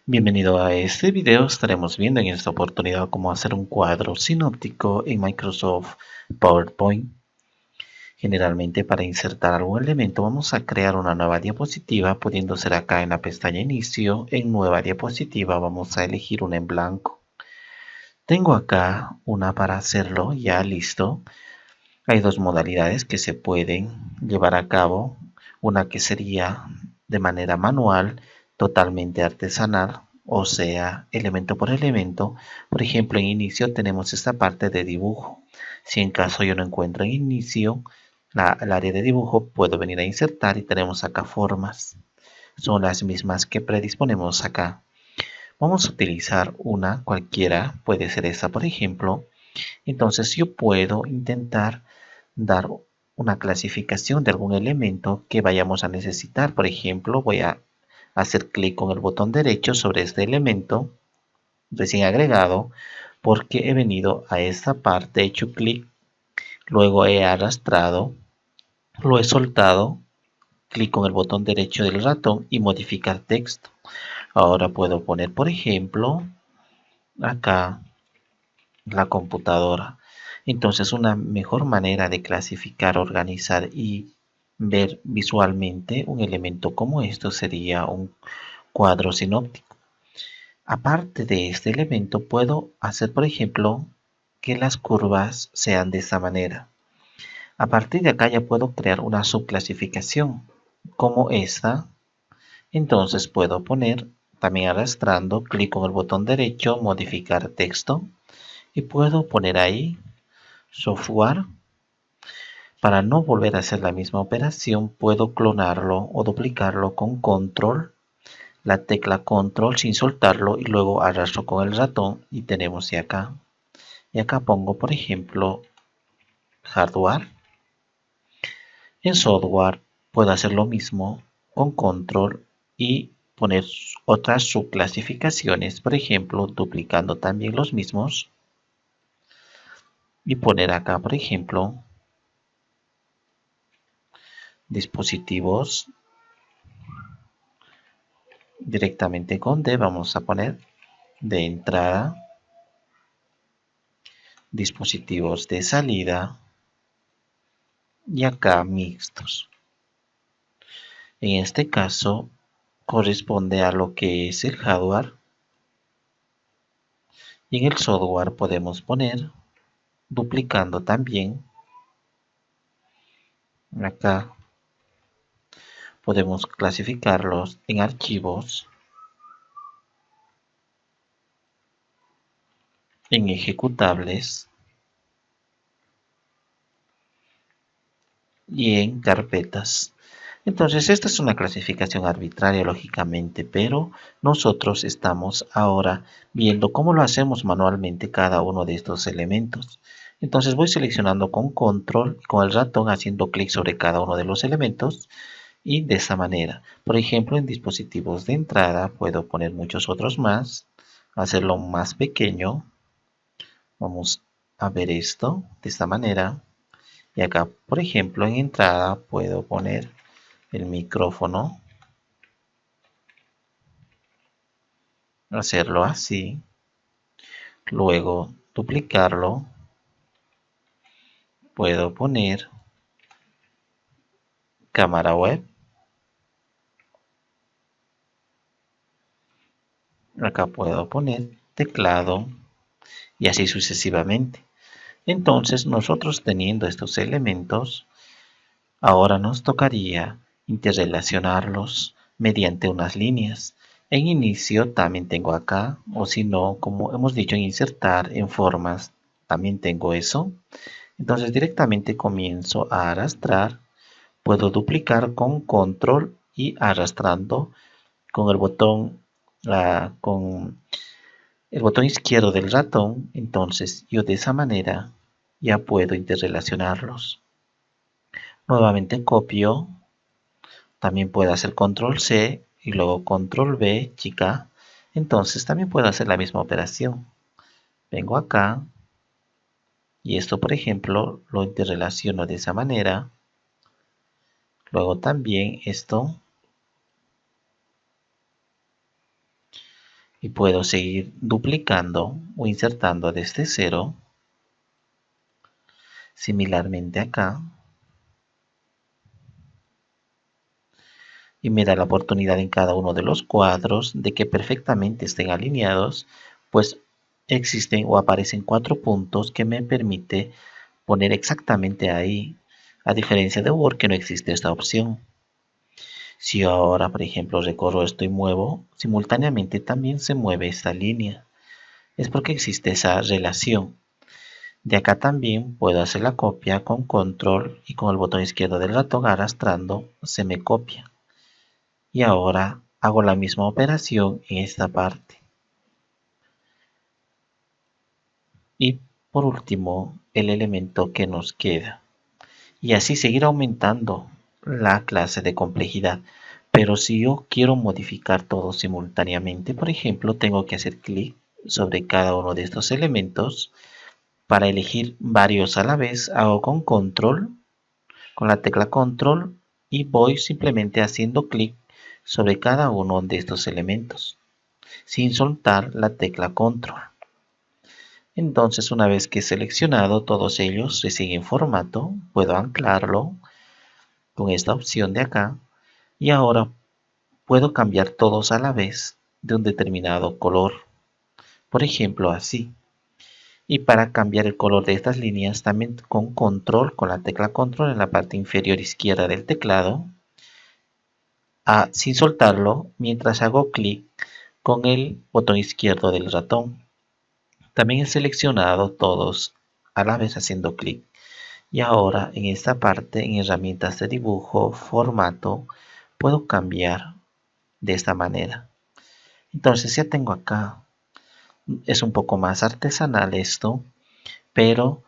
Bienvenido a este video. Estaremos viendo en esta oportunidad cómo hacer un cuadro sinóptico en Microsoft PowerPoint. Generalmente para insertar algún elemento vamos a crear una nueva diapositiva, pudiendo ser acá en la pestaña Inicio. En Nueva diapositiva vamos a elegir una en blanco. Tengo acá una para hacerlo ya listo. Hay dos modalidades que se pueden llevar a cabo. Una que sería de manera manual, totalmente artesanal, o sea, elemento por elemento. Por ejemplo, en inicio tenemos esta parte de dibujo. Si en caso yo no encuentro en inicio el área de dibujo, puedo venir a insertar y tenemos acá formas. Son las mismas que predisponemos acá. Vamos a utilizar una cualquiera, puede ser esta por ejemplo. Entonces yo puedo intentar dar una clasificación de algún elemento que vayamos a necesitar. Por ejemplo, voy a hacer clic con el botón derecho sobre este elemento recién agregado porque he venido a esta parte, he hecho clic, luego he arrastrado, lo he soltado, clic con el botón derecho del ratón y modificar texto. Ahora puedo poner, por ejemplo, acá la computadora. Entonces una mejor manera de clasificar, organizar y ver visualmente un elemento como esto sería un cuadro sinóptico. Aparte de este elemento puedo hacer por ejemplo que las curvas sean de esta manera. A partir de acá ya puedo crear una subclasificación como esta. Entonces puedo poner también arrastrando, clic con el botón derecho, modificar texto y puedo poner ahí software. Para no volver a hacer la misma operación, puedo clonarlo o duplicarlo con control, la tecla control sin soltarlo y luego arrastro con el ratón y tenemos de acá. Y acá pongo, por ejemplo, hardware. En software puedo hacer lo mismo con control y poner otras subclasificaciones, por ejemplo, duplicando también los mismos y poner acá, por ejemplo, dispositivos. Directamente con D vamos a poner de entrada, dispositivos de salida y acá mixtos. En este caso corresponde a lo que es el hardware y en el software podemos poner duplicando también. Acá podemos clasificarlos en archivos, en ejecutables y en carpetas. Entonces esta es una clasificación arbitraria lógicamente, pero nosotros estamos ahora viendo cómo lo hacemos manualmente cada uno de estos elementos. Entonces voy seleccionando con control y con el ratón haciendo clic sobre cada uno de los elementos y de esa manera. Por ejemplo, en dispositivos de entrada puedo poner muchos otros más, hacerlo más pequeño. Vamos a ver esto de esta manera. Y acá, por ejemplo, en entrada puedo poner el micrófono, hacerlo así, luego duplicarlo, puedo poner cámara web, acá puedo poner teclado y así sucesivamente. Entonces nosotros teniendo estos elementos, ahora nos tocaría interrelacionarlos mediante unas líneas. En inicio también tengo acá, o si no, como hemos dicho en insertar en formas, también tengo eso. Entonces directamente comienzo a arrastrar, puedo duplicar con control y arrastrando con el botón, con el botón izquierdo del ratón. Entonces yo de esa manera ya puedo interrelacionarlos. Nuevamente copio, también puedo hacer control C y luego control V chica. Entonces también puedo hacer la misma operación. Vengo acá y esto por ejemplo lo interrelaciono de esa manera. Luego también esto y puedo seguir duplicando o insertando desde cero. Similarmente acá. Y me da la oportunidad en cada uno de los cuadros de que perfectamente estén alineados, pues existen o aparecen 4 puntos que me permite poner exactamente ahí, a diferencia de Word que no existe esta opción. Si ahora, por ejemplo, recorro esto y muevo, simultáneamente también se mueve esta línea. Es porque existe esa relación. De acá también puedo hacer la copia con control y con el botón izquierdo del ratón arrastrando se me copia. Y ahora hago la misma operación en esta parte. Y por último, el elemento que nos queda. Y así seguir aumentando la clase de complejidad. Pero si yo quiero modificar todo simultáneamente, por ejemplo, tengo que hacer clic sobre cada uno de estos elementos. Para elegir varios a la vez, hago con control, con la tecla control, y voy simplemente haciendo clic sobre cada uno de estos elementos, sin soltar la tecla control. Entonces, una vez que he seleccionado todos ellos, recién en formato, puedo anclarlo con esta opción de acá, y ahora puedo cambiar todos a la vez de un determinado color, por ejemplo así. Y para cambiar el color de estas líneas, también con control, con la tecla control en la parte inferior izquierda del teclado, sin soltarlo, mientras hago clic con el botón izquierdo del ratón. También he seleccionado todos a la vez haciendo clic. Y ahora en esta parte, en herramientas de dibujo, formato, puedo cambiar de esta manera. Entonces ya tengo acá, es un poco más artesanal esto, pero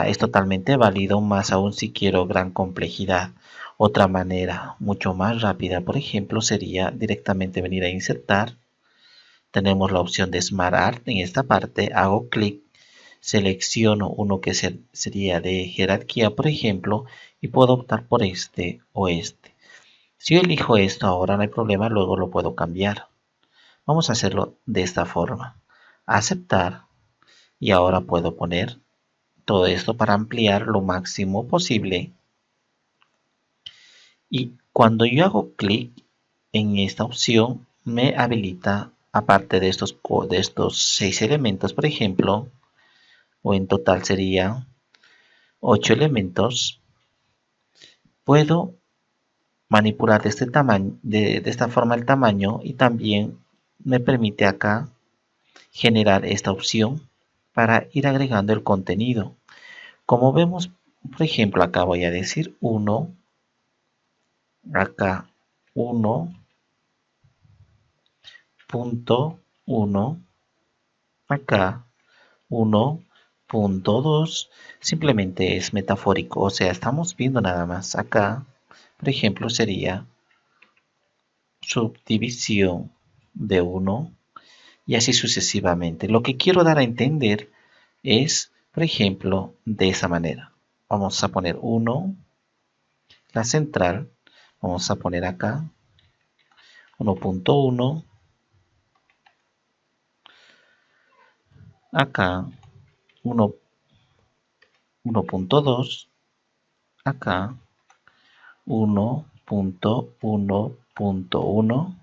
es totalmente válido, más aún si quiero gran complejidad. Otra manera mucho más rápida, por ejemplo, sería directamente venir a insertar. Tenemos la opción de Smart Art. En esta parte hago clic, selecciono uno que sería de jerarquía, por ejemplo, y puedo optar por este o este. Si yo elijo esto ahora no hay problema, luego lo puedo cambiar. Vamos a hacerlo de esta forma. Aceptar, y ahora puedo poner todo esto para ampliar lo máximo posible. Y cuando yo hago clic en esta opción, me habilita, aparte de estos 6 elementos, por ejemplo, o en total sería 8 elementos, puedo manipular de este tamaño, de esta forma el tamaño, y también me permite acá generar esta opción para ir agregando el contenido. Como vemos, por ejemplo, acá voy a decir 1, acá 1.1, acá 1.2, simplemente es metafórico, o sea, estamos viendo nada más. Acá, por ejemplo, sería subdivisión de 1 y así sucesivamente. Lo que quiero dar a entender es, por ejemplo, de esa manera. Vamos a poner 1, la central, vamos a poner acá 1.1, acá 1.2, acá 1.1.1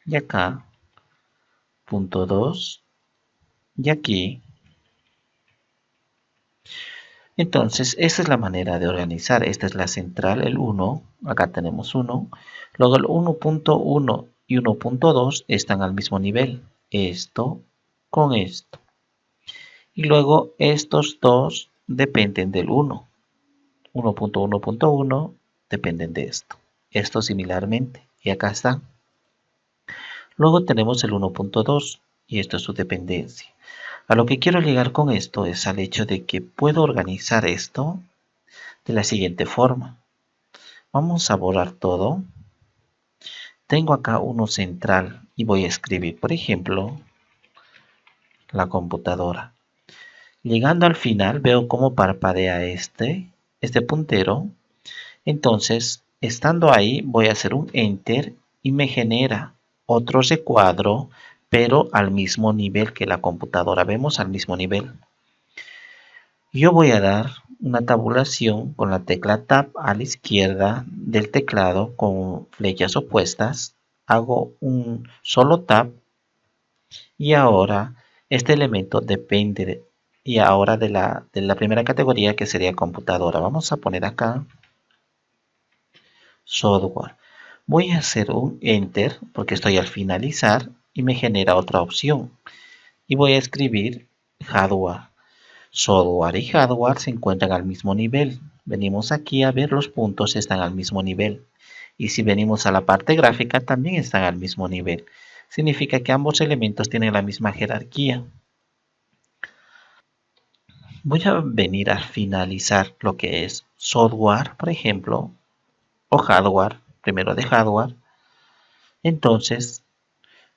y acá punto 2 y aquí. Entonces, esta es la manera de organizar. Esta es la central, el 1. Acá tenemos 1. Luego el 1.1 y 1.2 están al mismo nivel. Esto con esto. Y luego estos dos dependen del 1. 1.1.1 dependen de esto. Esto similarmente. Y acá está. Luego tenemos el 1.2 y esto es su dependencia. A lo que quiero llegar con esto es al hecho de que puedo organizar esto de la siguiente forma. Vamos a borrar todo. Tengo acá uno central y voy a escribir, por ejemplo, la computadora. Llegando al final veo cómo parpadea este puntero. Entonces, estando ahí, voy a hacer un Enter y me genera otro recuadro, pero al mismo nivel que la computadora. Vemos al mismo nivel. Yo voy a dar una tabulación con la tecla Tab a la izquierda del teclado con flechas opuestas. Hago un solo Tab y ahora este elemento depende y ahora de la primera categoría, que sería computadora. Vamos a poner acá software. Voy a hacer un enter porque estoy al finalizar y me genera otra opción. Y voy a escribir hardware. Software y hardware se encuentran al mismo nivel. Venimos aquí a ver los puntos, están al mismo nivel. Y si venimos a la parte gráfica, también están al mismo nivel. Significa que ambos elementos tienen la misma jerarquía. Voy a venir a finalizar lo que es software, por ejemplo, o hardware, primero de hardware. Entonces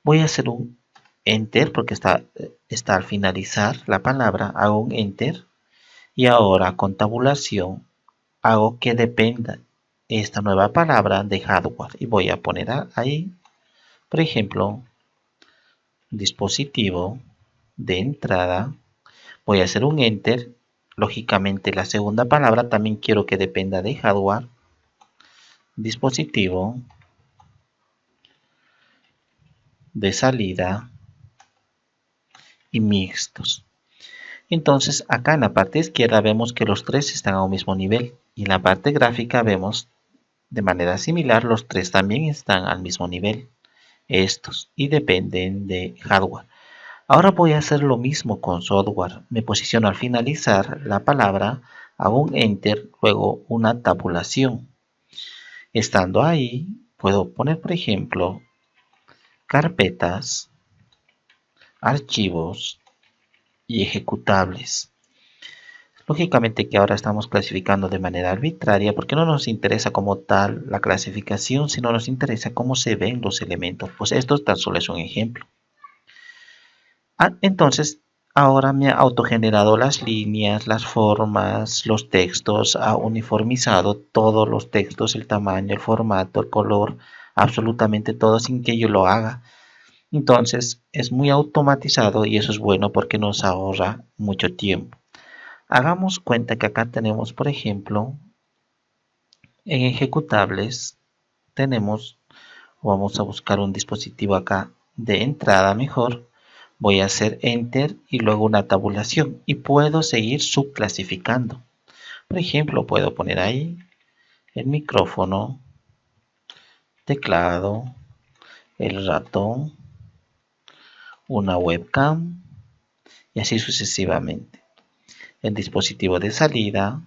voy a hacer un enter porque está al finalizar la palabra. Hago un enter y ahora con tabulación hago que dependa esta nueva palabra de hardware y voy a poner ahí, por ejemplo, dispositivo de entrada. Voy a hacer un enter. Lógicamente la segunda palabra también quiero que dependa de hardware, dispositivo de salida y mixtos. Entonces acá en la parte izquierda vemos que los tres están a un mismo nivel y en la parte gráfica vemos de manera similar los tres también están al mismo nivel, estos, y dependen de hardware. Ahora voy a hacer lo mismo con software. Me posiciono al finalizar la palabra, hago un enter, luego una tabulación. Estando ahí, puedo poner, por ejemplo, carpetas, archivos y ejecutables. Lógicamente que ahora estamos clasificando de manera arbitraria porque no nos interesa como tal la clasificación, sino nos interesa cómo se ven los elementos. Pues esto tan solo es un ejemplo. Entonces, ahora me ha autogenerado las líneas, las formas, los textos, ha uniformizado todos los textos, el tamaño, el formato, el color, absolutamente todo sin que yo lo haga. Entonces, es muy automatizado y eso es bueno porque nos ahorra mucho tiempo. Hagamos cuenta que acá tenemos, por ejemplo, en ejecutables, tenemos, vamos a buscar un dispositivo acá de entrada mejor. Voy a hacer enter y luego una tabulación y puedo seguir subclasificando. Por ejemplo, puedo poner ahí el micrófono, teclado, el ratón, una webcam y así sucesivamente. El dispositivo de salida,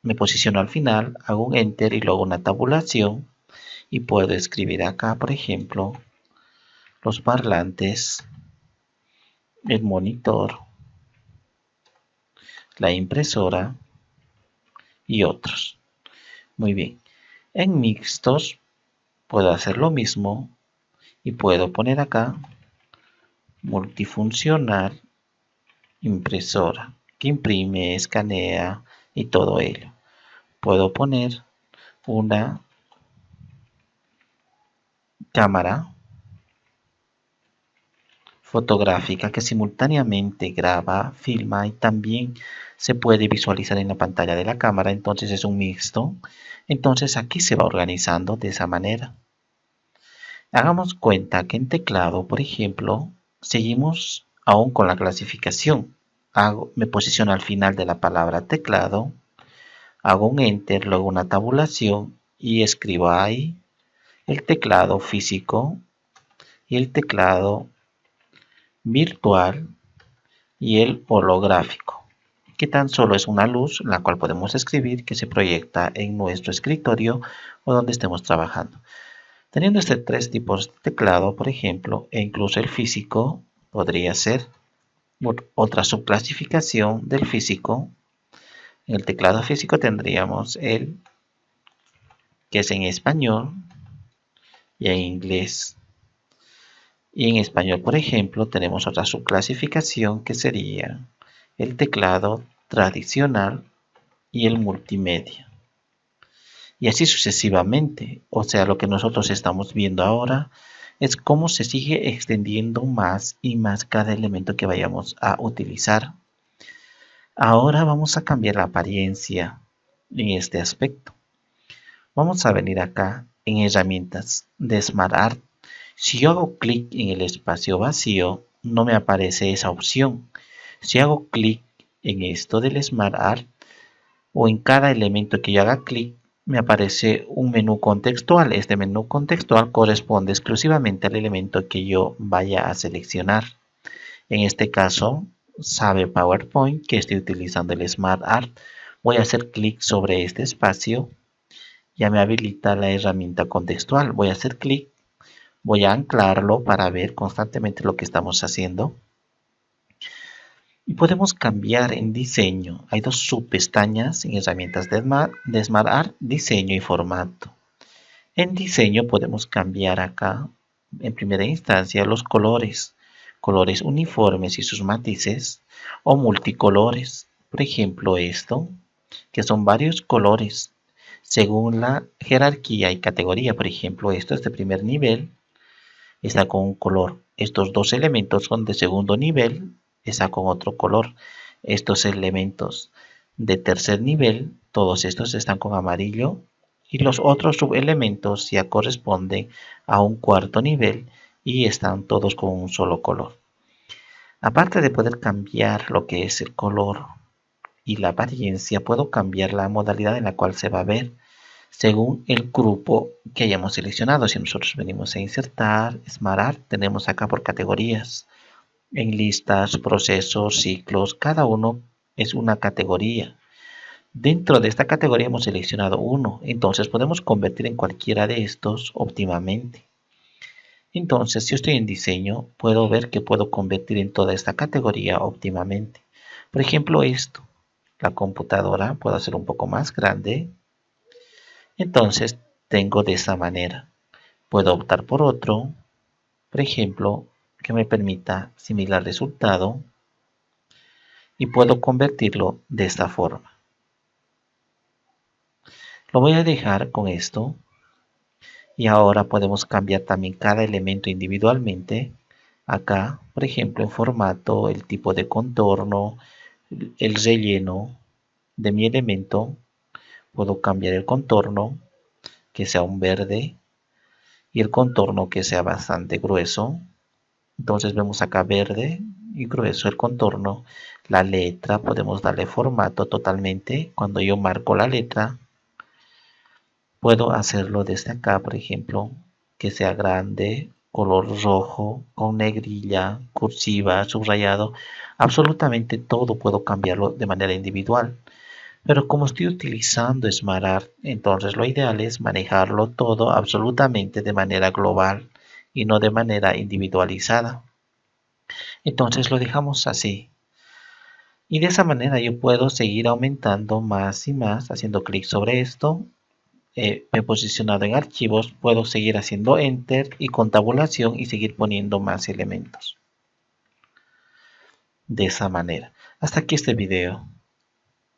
me posiciono al final, hago un enter y luego una tabulación y puedo escribir acá, por ejemplo, los parlantes, el monitor, la impresora y otros. Muy bien. En mixtos puedo hacer lo mismo y puedo poner acá multifuncional impresora que imprime, escanea y todo ello. Puedo poner una cámara fotográfica que simultáneamente graba, filma y también se puede visualizar en la pantalla de la cámara. Entonces es un mixto. Entonces aquí se va organizando de esa manera. Hagamos cuenta que en teclado, por ejemplo, seguimos aún con la clasificación. Me posiciono al final de la palabra teclado, hago un enter, luego una tabulación y escribo ahí el teclado físico y el teclado virtual y el holográfico, que tan solo es una luz la cual podemos escribir que se proyecta en nuestro escritorio o donde estemos trabajando. Teniendo estos tres tipos de teclado, por ejemplo, e incluso el físico, podría ser otra subclasificación del físico. En el teclado físico tendríamos el que es en español y en inglés. Y en español, por ejemplo, tenemos otra subclasificación que sería el teclado tradicional y el multimedia. Y así sucesivamente. O sea, lo que nosotros estamos viendo ahora es cómo se sigue extendiendo más y más cada elemento que vayamos a utilizar. Ahora vamos a cambiar la apariencia en este aspecto. Vamos a venir acá en herramientas de Smart Art. Si yo hago clic en el espacio vacío, no me aparece esa opción. Si hago clic en esto del Smart Art o en cada elemento que yo haga clic, me aparece un menú contextual. Este menú contextual corresponde exclusivamente al elemento que yo vaya a seleccionar. En este caso, sabe PowerPoint que estoy utilizando el Smart Art. Voy a hacer clic sobre este espacio. Ya me habilita la herramienta contextual. Voy a hacer clic. Voy a anclarlo para ver constantemente lo que estamos haciendo. Y podemos cambiar en diseño. Hay dos subpestañas en herramientas de Smart Art, diseño y formato. En diseño podemos cambiar acá, en primera instancia, los colores. Colores uniformes y sus matices o multicolores. Por ejemplo, esto, que son varios colores según la jerarquía y categoría. Por ejemplo, esto es de primer nivel, está con un color. Estos dos elementos son de segundo nivel, está con otro color. Estos elementos de tercer nivel, todos estos están con amarillo. Y los otros subelementos ya corresponden a un cuarto nivel y están todos con un solo color. Aparte de poder cambiar lo que es el color y la apariencia, puedo cambiar la modalidad en la cual se va a ver según el grupo que hayamos seleccionado. Si nosotros venimos a insertar, Smart Art, tenemos acá por categorías. En listas, procesos, ciclos, cada uno es una categoría. Dentro de esta categoría hemos seleccionado uno, entonces podemos convertir en cualquiera de estos óptimamente. Entonces, si yo estoy en diseño, puedo ver que puedo convertir en toda esta categoría óptimamente. Por ejemplo, esto, la computadora, puedo hacer un poco más grande. Entonces, tengo de esa manera. Puedo optar por otro, por ejemplo, que me permita similar resultado y puedo convertirlo de esta forma. Lo voy a dejar con esto y ahora podemos cambiar también cada elemento individualmente. Acá, por ejemplo, en formato, el tipo de contorno, el relleno de mi elemento. Puedo cambiar el contorno, que sea un verde, y el contorno que sea bastante grueso. Entonces vemos acá verde y grueso el contorno. La letra podemos darle formato totalmente. Cuando yo marco la letra, puedo hacerlo desde acá, por ejemplo, que sea grande, color rojo, con negrilla, cursiva, subrayado. Absolutamente todo puedo cambiarlo de manera individual. Pero como estoy utilizando Smart Art, entonces lo ideal es manejarlo todo absolutamente de manera global y no de manera individualizada. Entonces lo dejamos así. Y de esa manera yo puedo seguir aumentando más y más, haciendo clic sobre esto. Me he posicionado en archivos, puedo seguir haciendo enter y con tabulación y seguir poniendo más elementos. De esa manera. Hasta aquí este video.